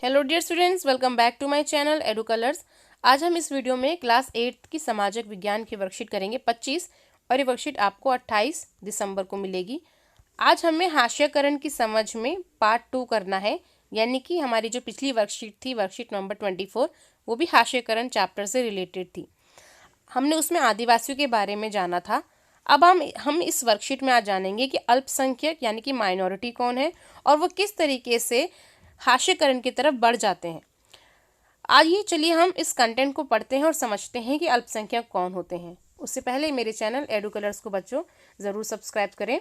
Hello dear students, welcome back to my channel Edu Colours. आज हम इस video में क्लास 8 की सामाजिक विज्ञान की वर्कशीट करेंगे 25 और ये वर्कशीट आपको 28 दिसंबर को मिलेगी। आज हमें हास्यकरण की समझ में पार्ट 2 करना है, यानी कि हमारी जो पिछली वर्कशीट थी, वर्कशीट नंबर 24, वो भी हास्यकरण चैप्टर से रिलेटेड थी। हमने उसमें आदिवासियों के बारे में जाना था। अब हम इस वर्कशीट में आज जानेंगे कि अल्पसंख्यक यानी कि माइनॉरिटी कौन है और वो किस तरीके से हास्यकरण की तरफ बढ़ जाते हैं। आइए चलिए हम इस कंटेंट को पढ़ते हैं और समझते हैं कि अल्पसंख्यक कौन होते हैं। उससे पहले मेरे चैनल एडू कलर्स को बच्चों ज़रूर सब्सक्राइब करें।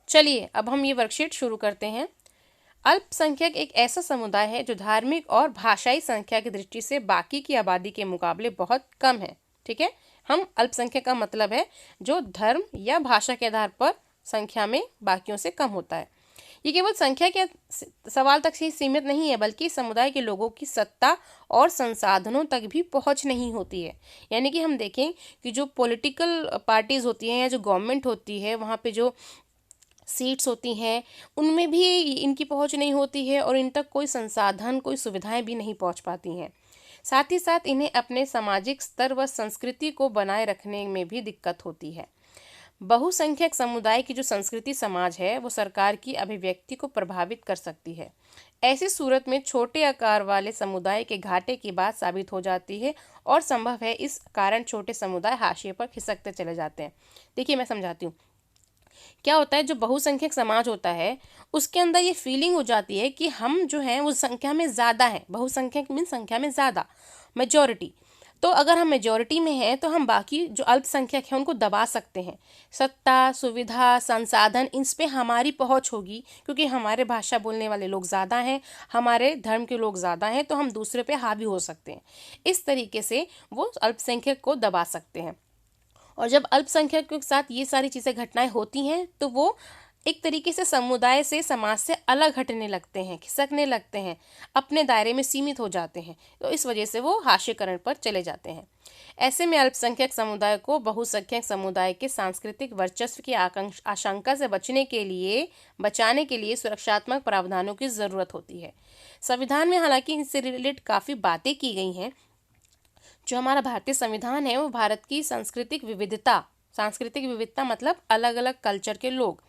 चलिए अब हम ये वर्कशीट शुरू करते हैं। अल्पसंख्यक एक ऐसा समुदाय है जो धार्मिक और भाषाई संख्या की दृष्टि से बाकी की आबादी के मुकाबले बहुत कम है। ठीक है, हम अल्पसंख्यक का मतलब है जो धर्म या भाषा के आधार पर संख्या में बाकियों से कम होता है। ये केवल संख्या के सवाल तक ही सीमित नहीं है, बल्कि समुदाय के लोगों की सत्ता और संसाधनों तक भी पहुंच नहीं होती है। यानी कि हम देखें कि जो पॉलिटिकल पार्टीज होती हैं या जो गवर्नमेंट होती है, वहाँ पे जो सीट्स होती हैं उनमें भी इनकी पहुंच नहीं होती है और इन तक कोई संसाधन, कोई सुविधाएं भी नहीं पहुंच पाती हैं। साथ ही साथ इन्हें अपने सामाजिक स्तर व संस्कृति को बनाए रखने में भी दिक्कत होती है। बहुसंख्यक समुदाय की जो संस्कृति समाज है वो सरकार की अभिव्यक्ति को प्रभावित कर सकती है। ऐसी सूरत में छोटे आकार वाले समुदाय के घाटे की बात साबित हो जाती है और संभव है इस कारण छोटे समुदाय हाशिए पर खिसकते चले जाते हैं। देखिए मैं समझाती हूँ। क्या होता है, जो बहुसंख्यक समाज होता है उसके अंदर ये फीलिंग हो जाती है कि हम जो हैं वो संख्या में ज़्यादा हैं। बहुसंख्यक मीन संख्या में ज़्यादा, मेजॉरिटी। तो अगर हम मेजॉरिटी में हैं तो हम बाकी जो अल्पसंख्यक हैं उनको दबा सकते हैं। सत्ता, सुविधा, संसाधन, इन पे हमारी पहुंच होगी क्योंकि हमारे भाषा बोलने वाले लोग ज़्यादा हैं, हमारे धर्म के लोग ज़्यादा हैं, तो हम दूसरे पे हावी हो सकते हैं। इस तरीके से वो अल्पसंख्यक को दबा सकते हैं। और जब अल्पसंख्यकों के साथ ये सारी चीज़ें, घटनाएं होती हैं तो वो एक तरीके से समुदाय से, समाज से अलग हटने लगते हैं, खिसकने लगते हैं, अपने दायरे में सीमित हो जाते हैं। तो इस वजह से वो हास्यकरण पर चले जाते हैं। ऐसे में अल्पसंख्यक समुदाय को बहुसंख्यक समुदाय के सांस्कृतिक वर्चस्व की आशंका से बचाने के लिए सुरक्षात्मक प्रावधानों की ज़रूरत होती है। संविधान में हालांकि इससे रिलेटेड काफ़ी बातें की गई हैं। जो हमारा भारतीय संविधान है वो भारत की सांस्कृतिक विविधता मतलब अलग अलग कल्चर के लोग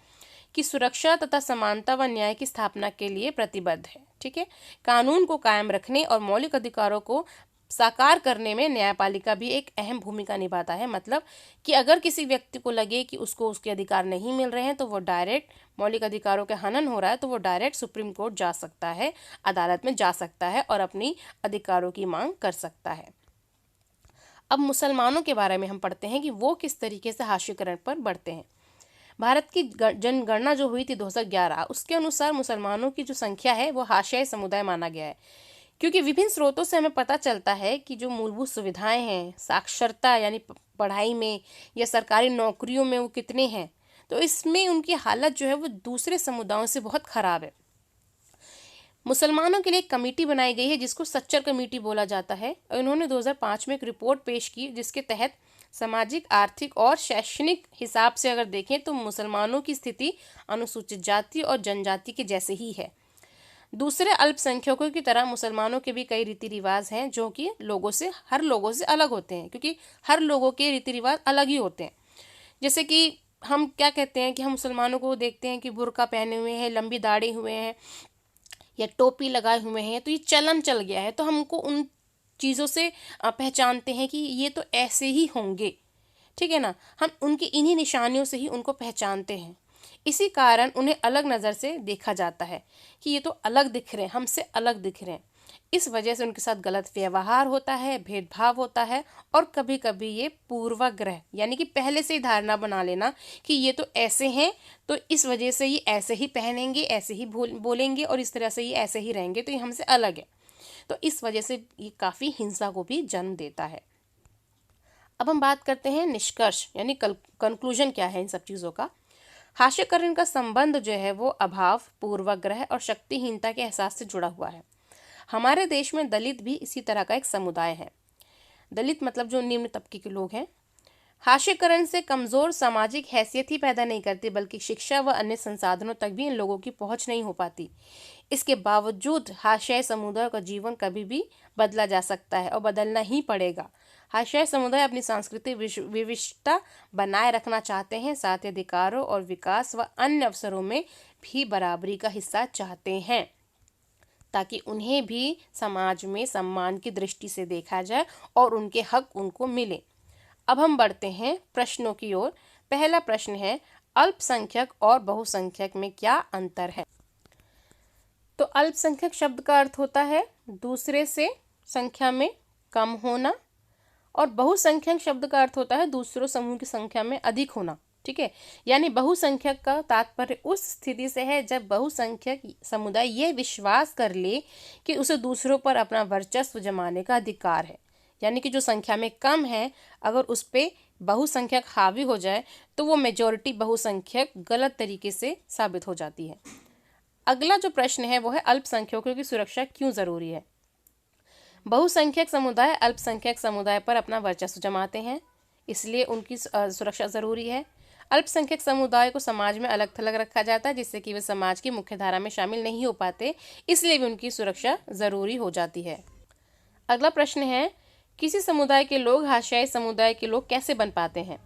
की सुरक्षा तथा समानता व न्याय की स्थापना के लिए प्रतिबद्ध है। ठीक है, कानून को कायम रखने और मौलिक अधिकारों को साकार करने में न्यायपालिका भी एक अहम भूमिका निभाता है। मतलब कि अगर किसी व्यक्ति को लगे कि उसको उसके अधिकार नहीं मिल रहे हैं तो वो डायरेक्ट, मौलिक अधिकारों के हनन हो रहा है तो वो डायरेक्ट सुप्रीम कोर्ट जा सकता है, अदालत में जा सकता है और अपनी अधिकारों की मांग कर सकता है। अब मुसलमानों के बारे में हम पढ़ते हैं कि वो किस तरीके से हास्यकरण पर बढ़ते हैं। भारत की जनगणना जो हुई थी 2011, उसके अनुसार मुसलमानों की जो संख्या है वो हाशियाई समुदाय माना गया है। क्योंकि विभिन्न स्रोतों से हमें पता चलता है कि जो मूलभूत सुविधाएं हैं, साक्षरता यानी पढ़ाई में या सरकारी नौकरियों में वो कितने हैं, तो इसमें उनकी हालत जो है वो दूसरे समुदायों से बहुत खराब है। मुसलमानों के लिए एक कमेटी बनाई गई है जिसको सच्चर कमेटी बोला जाता है और इन्होंने 2005 में एक रिपोर्ट पेश की जिसके तहत सामाजिक, आर्थिक और शैक्षणिक हिसाब से अगर देखें तो मुसलमानों की स्थिति अनुसूचित जाति और जनजाति के जैसे ही है। दूसरे अल्पसंख्यकों की तरह मुसलमानों के भी कई रीति रिवाज हैं जो कि हर लोगों से अलग होते हैं, क्योंकि हर लोगों के रीति रिवाज अलग ही होते हैं। जैसे कि हम क्या कहते हैं कि हम मुसलमानों को देखते हैं कि बुर्का पहने हुए हैं, लंबी दाढ़ी हुए हैं या टोपी लगाए हुए हैं, तो ये चलन चल गया है, तो हमको उन चीज़ों से पहचानते हैं कि ये तो ऐसे ही होंगे। ठीक है ना, हम उनकी इन्हीं निशानियों से ही उनको पहचानते हैं। इसी कारण उन्हें अलग नज़र से देखा जाता है कि ये तो अलग दिख रहे हैं, हमसे अलग दिख रहे हैं। इस वजह से उनके साथ गलत व्यवहार होता है, भेदभाव होता है और कभी कभी ये पूर्वाग्रह यानी कि पहले से ही धारणा बना लेना कि ये तो ऐसे हैं, तो इस वजह से ये ऐसे ही पहनेंगे, ऐसे ही बोलेंगे और इस तरह से ये ऐसे ही रहेंगे, तो ये हमसे अलग है। तो इस वजह से ये काफ़ी हिंसा को भी जन्म देता है। अब हम बात करते हैं निष्कर्ष यानी कंक्लूजन क्या है इन सब चीज़ों का। हास्यकरण का संबंध जो है वो अभाव, पूर्वाग्रह और शक्तिहीनता के एहसास से जुड़ा हुआ है। हमारे देश में दलित भी इसी तरह का एक समुदाय है। दलित मतलब जो निम्न तबके के लोग हैं। हास्यकरण से कमज़ोर सामाजिक हैसियत ही पैदा नहीं करती, बल्कि शिक्षा व अन्य संसाधनों तक भी इन लोगों की पहुंच नहीं हो पाती। इसके बावजूद हाशियाई समुदाय का जीवन कभी भी बदला जा सकता है और बदलना ही पड़ेगा। हाशियाई समुदाय अपनी सांस्कृतिक विविधता बनाए रखना चाहते हैं, साथ ही अधिकारों और विकास व अन्य अवसरों में भी बराबरी का हिस्सा चाहते हैं, ताकि उन्हें भी समाज में सम्मान की दृष्टि से देखा जाए और उनके हक उनको मिले। अब हम बढ़ते हैं प्रश्नों की ओर। पहला प्रश्न है, अल्पसंख्यक और बहुसंख्यक में क्या अंतर है? तो अल्पसंख्यक शब्द का अर्थ होता है दूसरे से संख्या में कम होना, और बहुसंख्यक शब्द का अर्थ होता है दूसरों समूह की संख्या में अधिक होना। ठीक है, यानी बहुसंख्यक का तात्पर्य उस स्थिति से है जब बहुसंख्यक समुदाय ये विश्वास कर ले कि उसे दूसरों पर अपना वर्चस्व जमाने का अधिकार है। यानी कि जो संख्या में कम है, अगर उस पर बहुसंख्यक हावी हो जाए तो वो मेजॉरिटी बहुसंख्यक गलत तरीके से साबित हो जाती है। अगला जो प्रश्न है वो है, अल्पसंख्यकों की सुरक्षा क्यों जरूरी है? बहुसंख्यक समुदाय अल्पसंख्यक समुदाय पर अपना वर्चस्व जमाते हैं, इसलिए उनकी सुरक्षा जरूरी है। अल्पसंख्यक समुदाय को समाज में अलग थलग रखा जाता है, जिससे कि वे समाज की मुख्य धारा में शामिल नहीं हो पाते, इसलिए भी उनकी सुरक्षा जरूरी हो जाती है। अगला प्रश्न है, किसी समुदाय के लोग हाशियाई समुदाय के लोग कैसे बन पाते हैं?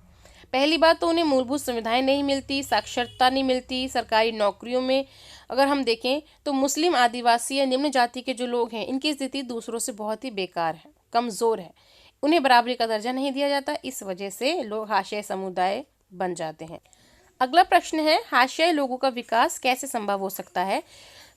पहली बात तो उन्हें मूलभूत सुविधाएं नहीं मिलती, साक्षरता नहीं मिलती, सरकारी नौकरियों में अगर हम देखें तो मुस्लिम, आदिवासी या निम्न जाति के जो लोग हैं, इनकी स्थिति दूसरों से बहुत ही बेकार है, कमज़ोर है, उन्हें बराबरी का दर्जा नहीं दिया जाता, इस वजह से लोग हाशियाई समुदाय बन जाते हैं। अगला प्रश्न है, हाशियाई लोगों का विकास कैसे संभव हो सकता है?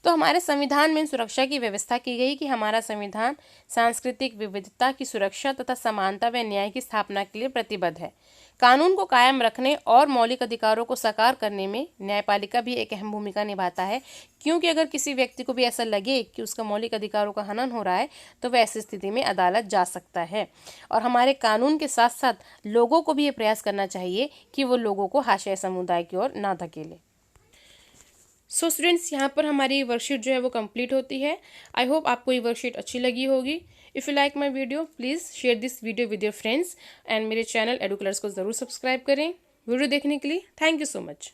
तो हमारे संविधान में सुरक्षा की व्यवस्था की गई कि हमारा संविधान सांस्कृतिक विविधता की सुरक्षा तथा समानता व न्याय की स्थापना के लिए प्रतिबद्ध है। कानून को कायम रखने और मौलिक अधिकारों को साकार करने में न्यायपालिका भी एक अहम भूमिका निभाता है, क्योंकि अगर किसी व्यक्ति को भी ऐसा लगे कि उसका मौलिक अधिकारों का हनन हो रहा है तो वह ऐसी स्थिति में अदालत जा सकता है। और हमारे कानून के साथ साथ लोगों को भी ये प्रयास करना चाहिए कि वो लोगों को हाशियाई समुदाय की ओर ना धकेले। सो स्टूडेंट्स, यहाँ पर हमारी वर्कशीट जो है वो कंप्लीट होती है। आई होप आपको ये वर्कशीट अच्छी लगी होगी। If you like my video, please share this video with your friends and मेरे चैनल एडुकलर्स को ज़रूर सब्सक्राइब करें। वीडियो देखने के लिए थैंक यू सो मच।